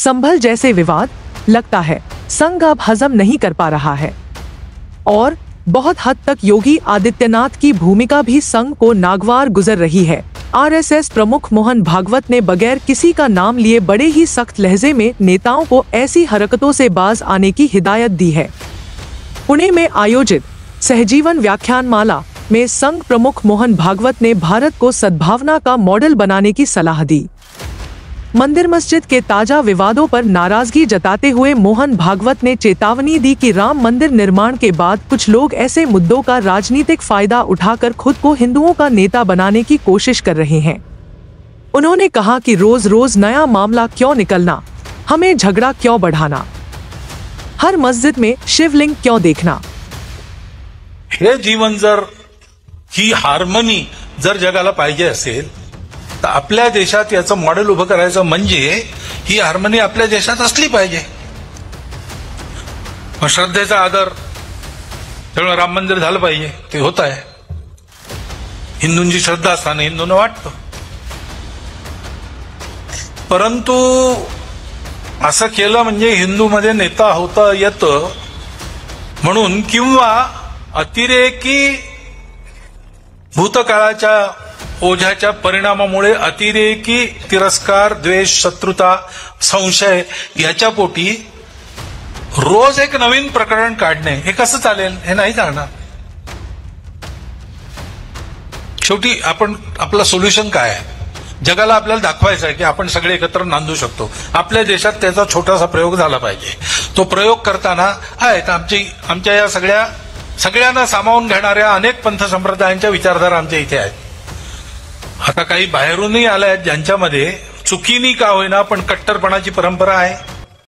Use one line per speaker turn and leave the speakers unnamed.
संभल जैसे विवाद, लगता है संघ अब हजम नहीं कर पा रहा है। और बहुत हद तक योगी आदित्यनाथ की भूमिका भी संघ को नागवार गुजर रही है। आरएसएस प्रमुख मोहन भागवत ने बगैर किसी का नाम लिए बड़े ही सख्त लहजे में नेताओं को ऐसी हरकतों से बाज आने की हिदायत दी है। पुणे में आयोजित सहजीवन व्याख्यानमाला में संघ प्रमुख मोहन भागवत ने भारत को सद्भावना का मॉडल बनाने की सलाह दी। मंदिर मस्जिद के ताजा विवादों पर नाराजगी जताते हुए मोहन भागवत ने चेतावनी दी कि राम मंदिर निर्माण के बाद कुछ लोग ऐसे मुद्दों का राजनीतिक फायदा उठाकर खुद को हिंदुओं का नेता बनाने की कोशिश कर रहे हैं। उन्होंने कहा कि रोज रोज नया मामला क्यों निकलना, हमें झगड़ा क्यों बढ़ाना, हर मस्जिद में शिवलिंग क्यों देखना।
हे जीवन जर ही हार्मनी जर जगाला पाहिजे असेल तर आपल्या देशात याचं मॉडेल उभं करायचं म्हणजे ही हार्मनी आपल्या देशात असली पाहिजे। मग श्रद्धेचा आदर, त्यामुळे राम मंदिर झालं पाहिजे, ते होत आहे। हिंदूंची श्रद्धा असताना हिंदूंना वाटतं, परंतु असं केलं म्हणजे हिंदूमध्ये नेता होता येतं म्हणून, किंवा अतिरेकी भूतकाळाच्या ओझ्याच्या परिणामामुळे अतिरेकी तिरस्कार, द्वेष, शत्रुता, संशय याच्या पोटी रोज एक नवीन प्रकरण काढणे हे कसं चालेल? हे नाही चालणार। शेवटी आपलं सोल्युशन काय आहे? जगाला आपल्याला दाखवायचं आहे की आपण सगळे एकत्र नांदू शकतो। आपल्या देशात त्याचा छोटासा प्रयोग झाला पाहिजे। तो प्रयोग करताना आहेत आमच्या या सगळ्यांना सामावून घेणाऱ्या अनेक पंथ संप्रदायांच्या विचारधारा आमच्या इथे आहेत। आता काही बाहेरूनही आल्या आहेत ज्यांच्यामध्ये चुकीनी का होईना पण कट्टरपणाची परंपरा आहे।